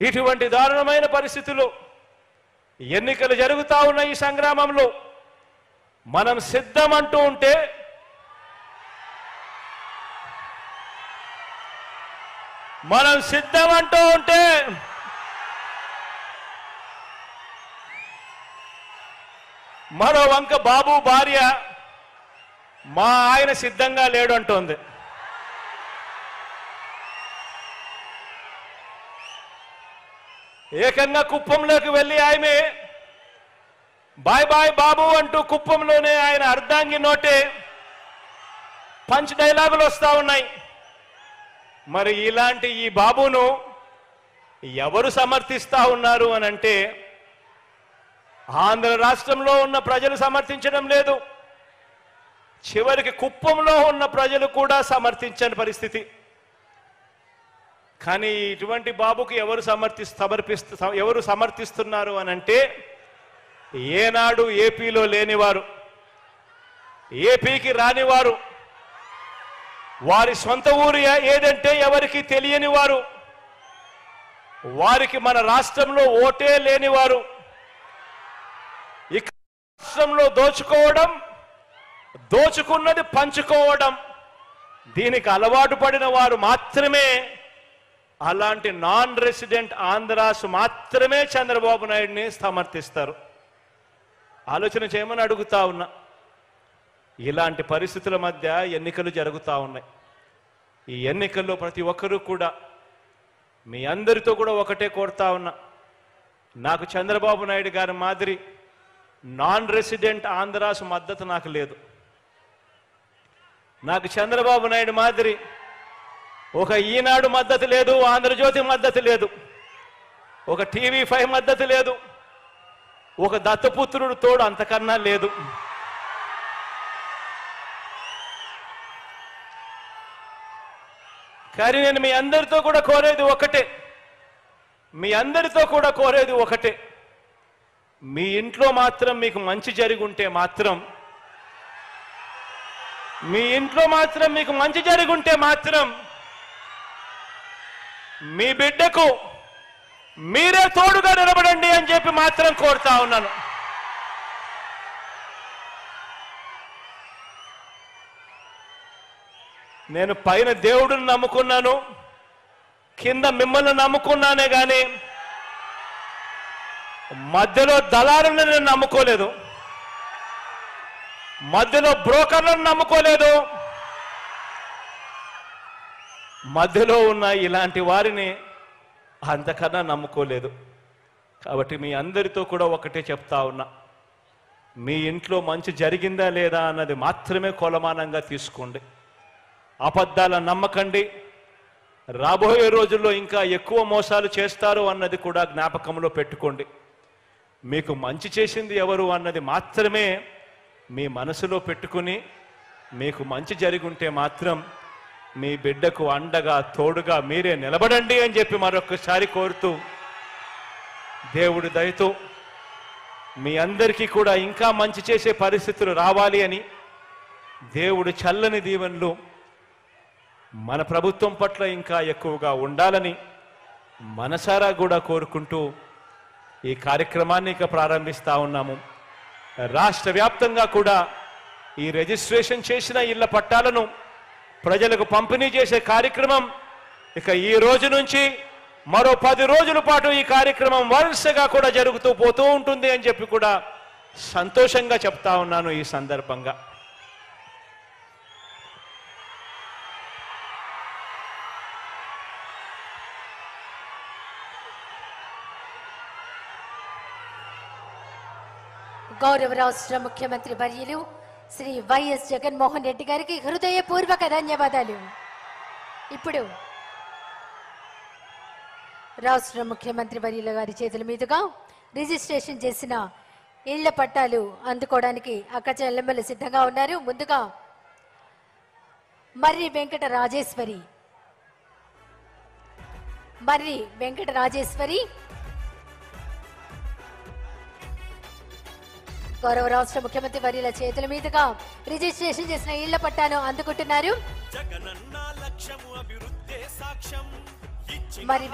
ఇటువంటి దారుణమైన పరిస్థితుల్లో ఎన్నికలు జరుగుతా ఉన్న ఈ సంగ్రామంలో మనం సిద్ధమంటూ ఉంటే మరో వంక బాబు భార్య మా ఆయన సిద్ధంగా లేడు అంటోంది. ఏకంగా కుప్పంలోకి వెళ్ళి ఆమె బాయ్ బాయ్ బాబు అంటూ కుప్పంలోనే ఆయన అర్ధాంగి నోటే పంచ్ డైలాగులు వస్తా ఉన్నాయి. మరి ఇలాంటి ఈ బాబును ఎవరు సమర్థిస్తా ఉన్నారు అనంటే ఆంధ్ర రాష్ట్రంలో ఉన్న ప్రజలు సమర్థించడం లేదు. చివరికి కుప్పంలో ఉన్న ప్రజలు కూడా సమర్థించని పరిస్థితి. కానీ ఇటువంటి బాబుకి ఎవరు సమర్థిస్తున్నారు అనంటే ఏనాడు ఏపీలో లేనివారు, ఏపీకి రానివారు, వారి సొంత ఊరు ఏదంటే ఎవరికి తెలియని వారు, వారికి మన రాష్ట్రంలో ఓటే లేనివారు, ఇక రాష్ట్రంలో దోచుకోవడం, దోచుకున్నది పంచుకోవడం, దీనికి అలవాటు పడిన వారు మాత్రమే, అలాంటి నాన్ రెసిడెంట్ ఆంధ్రాస్ మాత్రమే చంద్రబాబు నాయుడిని సమర్థిస్తారు. ఆలోచన చేయమని అడుగుతా ఉన్నా. ఇలాంటి పరిస్థితుల మధ్య ఎన్నికలు జరుగుతూ ఉన్నాయి. ఈ ఎన్నికల్లో ప్రతి ఒక్కరూ కూడా మీ అందరితో కూడా ఒకటే కోరుతా ఉన్నా, నాకు చంద్రబాబు నాయుడు గారి మాదిరి నాన్ రెసిడెంట్ ఆంధ్రాస్ మద్దతు నాకు లేదు. నాకు చంద్రబాబు నాయుడు మాదిరి ఒక ఈనాడు మద్దతు లేదు, ఆంధ్రజ్యోతి మద్దతు లేదు, ఒక TV5 మద్దతు లేదు, ఒక దత్తపుత్రుడు తోడు అంతకన్నా లేదు. కానీ నేను మీ అందరితో కూడా కోరేది ఒకటే, మీ ఇంట్లో మాత్రం మీకు మంచి జరిగి ఉంటే మాత్రం, మీ బిడ్డకు మీరే తోడుగా నిలబడండి అని చెప్పి మాత్రం కోరుతా ఉన్నాను. నేను పైన దేవుడిని నమ్ముకున్నాను, కింద మిమ్మల్ని నమ్ముకున్నానే గాని మధ్యలో దళారులను నేను నమ్ముకోలేదు, మధ్యలో బ్రోకర్లను నమ్ముకోలేదు, మధ్యలో ఉన్న ఇలాంటి వారిని అంతకన్నా నమ్ముకోలేదు. కాబట్టి మీ అందరితో కూడా ఒకటే చెప్తా ఉన్నా, మీ ఇంట్లో మంచి జరిగిందా లేదా అన్నది మాత్రమే కొలమానంగా తీసుకోండి. అబద్ధాలను నమ్మకండి. రాబోయే రోజుల్లో ఇంకా ఎక్కువ మోసాలు చేస్తారు అన్నది కూడా జ్ఞాపకంలో పెట్టుకోండి. మీకు మంచి చేసింది ఎవరు అన్నది మాత్రమే మీ మనసులో పెట్టుకుని, మీకు మంచి జరిగి ఉంటే మాత్రం మీ బిడ్డకు అండగా తోడుగా మీరే నిలబడండి అని చెప్పి మరొకసారి కోరుతూ, దేవుడి దయతో మీ అందరికీ కూడా ఇంకా మంచి చేసే పరిస్థితులు రావాలి అని, దేవుడి చల్లని దీవెనలు మన ప్రభుత్వం పట్ల ఇంకా ఎక్కువగా ఉండాలని మనసారా కూడా కోరుకుంటూ ఈ కార్యక్రమాన్ని ఇక ప్రారంభిస్తా ఉన్నాము. రాష్ట్ర వ్యాప్తంగా కూడా ఈ రిజిస్ట్రేషన్ చేసిన ఇళ్ల పట్టాలను ప్రజలకు పంపిణీ చేసే కార్యక్రమం ఇక ఈ రోజు నుంచి మరో 10 రోజుల పాటు ఈ కార్యక్రమం వరుసగా కూడా జరుగుతూ పోతూ ఉంటుంది అని చెప్పి కూడా సంతోషంగా చెప్తా ఉన్నాను. ఈ సందర్భంగా గౌరవ రాష్ట్ర ముఖ్యమంత్రి వర్యులు శ్రీ వైఎస్ జగన్మోహన్ రెడ్డి గారికి హృదయపూర్వక ధన్యవాదాలు. ఇప్పుడు రాష్ట్ర ముఖ్యమంత్రి వర్యుల గారి చేతుల మీదుగా రిజిస్ట్రేషన్ చేసిన ఇళ్ల పట్టాలు అందుకోవడానికి అక్క చెల్లెమ్మలు సిద్ధంగా ఉన్నారు. ముందుగా మర్రి వెంకట రాజేశ్వరి గౌరవ రాష్ట్ర ముఖ్యమంత్రి వర్యుల చేతుల మీదుగా రిజిస్ట్రేషన్ చేసిన ఇళ్ల పట్టాను అందుకుంటున్నారు. మరి